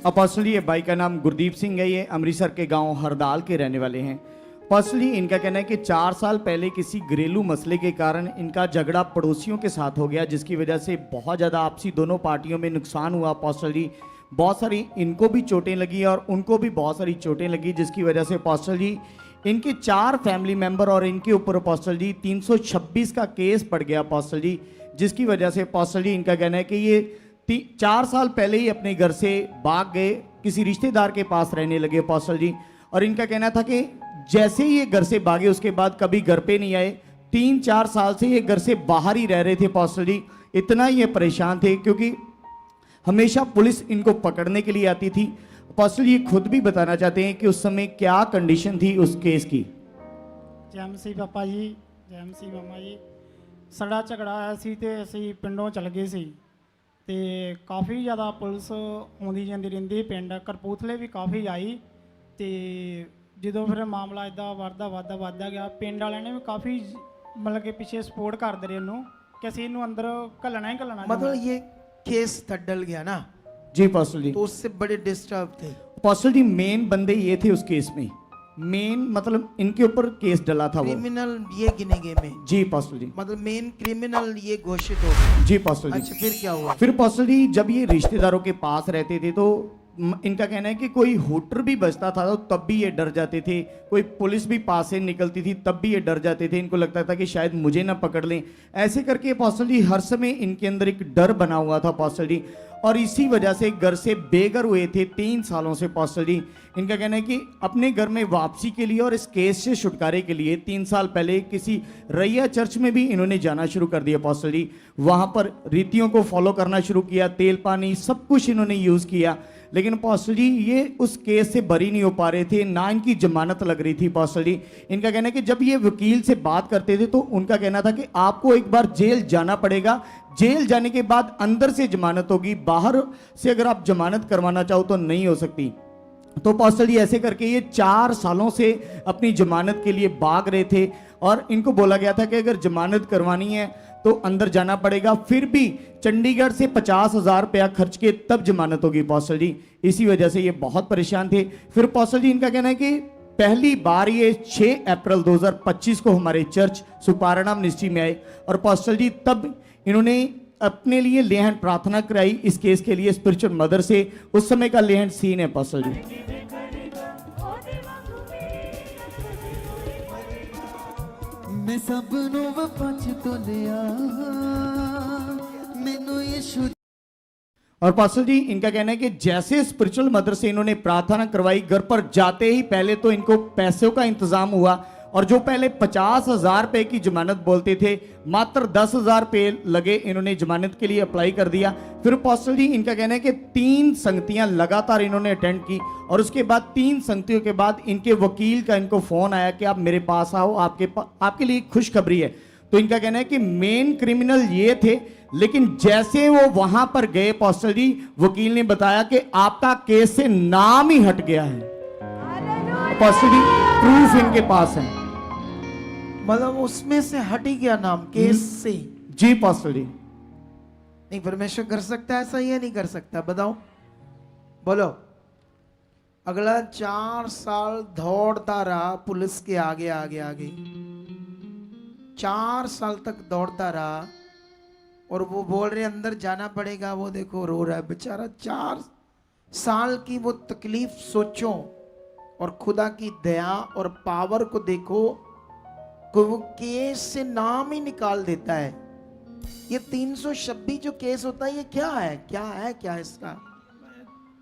Personally ये भाई का नाम गुरदीप सिंह है। ये अमृतसर के गांव हरदाल के रहने वाले हैं। पर्सनली इनका कहना है कि 4 साल पहले किसी घरेलू मसले के कारण इनका झगड़ा पड़ोसियों के साथ हो गया, जिसकी वजह से बहुत ज़्यादा आपसी दोनों पार्टियों में नुकसान हुआ। पर्सनली बहुत सारी इनको भी चोटें लगी और उनको भी बहुत सारी चोटें लगी, जिसकी वजह से पर्सनली इनके 4 फैमिली मेंबर और इनके ऊपर पर्सनली 326 का केस पड़ गया पर्सनली, जिसकी वजह से पर्सनली इनका कहना है कि ये 4 साल पहले ही अपने घर से भाग गए, किसी रिश्तेदार के पास रहने लगे पर्सनली। और इनका कहना था कि जैसे ही ये घर से भागे उसके बाद कभी घर पे नहीं आए। 3-4 साल से ये घर से बाहर ही रह रहे थे पर्सनली। इतना ही ये परेशान थे क्योंकि हमेशा पुलिस इनको पकड़ने के लिए आती थी। पर्सनली ये खुद भी बताना चाहते हैं कि उस समय क्या कंडीशन थी उस केस की। जय मसीह पापा जी, जय मसीह मामा जी। सड़ा झगड़ा आया सी ते ਅਸੀਂ ਪਿੰਡੋਂ ਚਲ ਗਏ ਸੀ ਤੇ ਕਾਫੀ ਜ਼ਿਆਦਾ ਪੁਲਿਸ ਆਉਂਦੀ ਜਾਂਦੀ ਰਹਿੰਦੀ ਪਿੰਡ ਕਰਪੂਥਲੇ ਵੀ ਕਾਫੀ ਆਈ ਤੇ ਜਦੋਂ ਫਿਰ ਮਾਮਲਾ ਇਦਾਂ ਵੱਧਦਾ ਗਿਆ ਪਿੰਡ ਵਾਲਿਆਂ ਨੇ ਵੀ ਕਾਫੀ ਮਤਲਬ ਕਿ ਪਿੱਛੇ ਸਪੋਰਟ ਕਰਦੇ ਰਹੇ ਉਹਨੂੰ ਕਿ ਅਸੀਂ ਇਹਨੂੰ ਅੰਦਰ ਘੱਲਣਾ ਹੀ ਘੱਲਣਾ। मतलब ये केस डल गया ना, जी पर्सनली तो उससे बड़े डिस्टर्ब थे। पर्सनली मेन बंदे ये थे उस केस में, मेन मतलब इनके ऊपर केस डला था वो। क्रिमिनल ये गिने गए में, जी पर्सनली मतलब मेन क्रिमिनल ये घोषित हो गए। जी पर्सनली। अच्छा फिर क्या हुआ? फिर पर्सनली जब ये रिश्तेदारों के पास रहते थे तो इनका कहना है कि कोई होटर भी बजता था तो तब भी ये डर जाते थे, कोई पुलिस भी पास से निकलती थी तब भी ये डर जाते थे। इनको लगता था कि शायद मुझे ना पकड़ लें, ऐसे करके पर्सनली हर समय इनके अंदर एक डर बना हुआ था पर्सनली। और इसी वजह से घर से बेघर हुए थे 3 सालों से पर्सनली। इनका कहना है कि अपने घर में वापसी के लिए और इस केस से छुटकारे के लिए 3 साल पहले किसी रैया चर्च में भी इन्होंने जाना शुरू कर दिया पर्सनली। वहाँ पर रीतियों को फॉलो करना शुरू किया, तेल पानी सब कुछ इन्होंने यूज़ किया, लेकिन पर्सनली ये उस केस से बरी नहीं हो पा रहे थे, ना इनकी जमानत लग रही थी पर्सनली। इनका कहना है कि जब ये वकील से बात करते थे तो उनका कहना था कि आपको एक बार जेल जाना पड़ेगा, जेल जाने के बाद अंदर से जमानत होगी, बाहर से अगर आप जमानत करवाना चाहो तो नहीं हो सकती। तो पर्सनली ऐसे करके ये 4 सालों से अपनी जमानत के लिए भाग रहे थे और इनको बोला गया था कि अगर जमानत करवानी है तो अंदर जाना पड़ेगा। फिर भी चंडीगढ़ से 50,000 रुपया खर्च के तब जमानत होगी पर्सनली। इसी वजह से ये बहुत परेशान थे। फिर पर्सनली इनका कहना है कि पहली बार ये 6 अप्रैल 2025 को हमारे चर्च सुपारानाम मिनिस्ट्री में आए और पर्सनली तब इन्होंने अपने लिए लेहन प्रार्थना कराई इस केस के लिए स्पिरिचुअल मदर से। उस समय का लेहन सीन है पर्सनली। मैं सबनों बच तो लिया मैनू यीशु। और पर्सनली इनका कहना है कि जैसे स्पिरिचुअल मदर से इन्होंने प्रार्थना करवाई, घर पर जाते ही पहले तो इनको पैसों का इंतजाम हुआ और जो पहले 50,000 रुपए की जमानत बोलते थे, मात्र 10,000 रुपए लगे, इन्होंने जमानत के लिए अप्लाई कर दिया। फिर पर्सनली इनका कहना है कि 3 संगतियां लगातार इन्होंने अटेंड की और उसके बाद 3 संगतियों के बाद इनके वकील का इनको फोन आया कि आप मेरे पास आओ, आपके लिए खुशखबरी है। तो इनका कहना है कि मेन क्रिमिनल ये थे, लेकिन जैसे वो वहां पर गए पर्सनली वकील ने बताया कि आपका केस से नाम ही हट गया है। पर्सनली प्रूफ इनके पास है, मतलब उसमें से हट ही गया नाम केस से। जी पर्सनली। नहीं परमेश्वर कर सकता है ऐसा या नहीं कर सकता? बताओ, बोलो। अगला 4 साल दौड़ता रहा पुलिस के आगे आगे आगे, 4 साल तक दौड़ता रहा और वो बोल रहे अंदर जाना पड़ेगा। वो देखो रो रहा है बेचारा। 4 साल की वो तकलीफ सोचो और खुदा की दया और पावर को देखो कि वो केस से नाम ही निकाल देता है। ये 326 जो केस होता है ये क्या है, क्या है, क्या है इसका?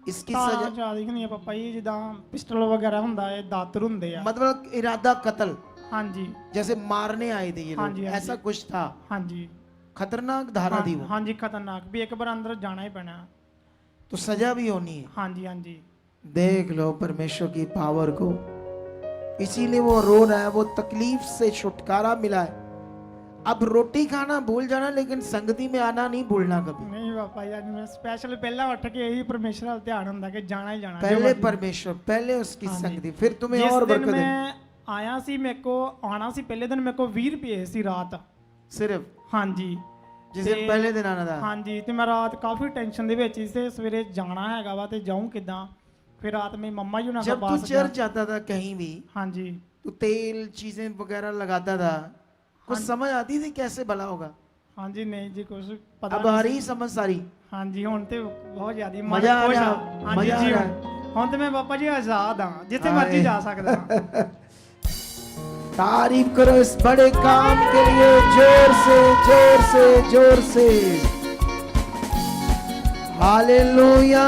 इसकी सजा ਜ਼ਿਆਦਾ ਨਹੀਂ ਪਾਪਾ ਜੀ, ਜਿੱਦਾਂ ਪਿਸਟਲ ਵਗੈਰਾ ਹੁੰਦਾ ਹੈ, ਦਾਤਰ ਹੁੰਦੇ ਆ। मतलब इरादा कत्ल, ਹਾਂਜੀ जैसे मारने आए थे ये हाँ लोग, जी, हाँ ऐसा जी। कुछ था। ਹਾਂਜੀ खतरनाक धारा थी वो, ਹਾਂਜੀ ਖਤਰਨਾਕ ਵੀ ਇੱਕ ਵਾਰ ਅੰਦਰ ਜਾਣਾ ਹੀ ਪੈਣਾ। तो सजा भी होनी है। ਹਾਂਜੀ ਹਾਂਜੀ देख लो परमेश्वर की पावर को, इसीलिए वो रो रहा है, वो तकलीफ से छुटकारा मिला है। अब रोटी खाना भूल जाना लेकिन संगति में आना नहीं भूलना कभी। नहीं पापा जी, मैं स्पेशल पहला उठ के यही परमेश्वर वाल ध्यान हुंदा कि जाना ही जाना। पहले परमेश्वर, पहले उसकी हाँ जी। संगति, फिर तुम्हें जिस और दिन बरकत है। मैं आया सी, मेरे को आना सी पहले दिन मेरे को 20 रुपये सी रात सिर्फ हाँ जी। ਜਿਸ ਦਿਨ ਤੇ- ਪਹਿਲੇ ਦਿਨ ਆਣਾ ਦਾ ਹਾਂਜੀ ਤੇ ਮੈਂ ਰਾਤ ਕਾਫੀ ਟੈਨਸ਼ਨ ਦੇ ਵਿੱਚ ਸੀ ਤੇ ਸਵੇਰੇ ਜਾਣਾ ਹੈਗਾ ਵਾ ਤੇ ਜਾਊਂ ਕਿਦਾਂ। ਫਿਰ ਰਾਤ ਮੇਰੀ ਮੰਮਾ ਜੀ ਉਹਨਾਂ जब के तू पास चर्च गया। जाता था कहीं भी ਹਾਂਜੀ तू तेल चीजें वगैरह लगाता था, कुछ हाँ। समझ आती थी कैसे भला होगा? ਹਾਂਜੀ नहीं जी कुछ पता अब आ नहीं रही समझ सारी? ਹਾਂਜੀ ਹੁਣ ਤੇ ਬਹੁਤ ਜ਼ਿਆਦਾ ਮਜ਼ਾ ਆ ਰਿਹਾ, ਹਾਂਜੀ ਮਜ਼ਾ ਆ ਜੀ ਰਿਹਾ। ਹੁਣ ਤੇ ਮੈਂ ਪਾਪਾ ਜੀ ਆਜ਼ਾਦ ਹਾਂ, ਜਿੱਥੇ ਹਾਏ। ਮਰਜ਼ੀ ਜਾ ਸਕਦਾ ਹਾਂ। तारीफ करो इस बड़े काम के लिए, जोर से जोर से जोर से। हालेलुया।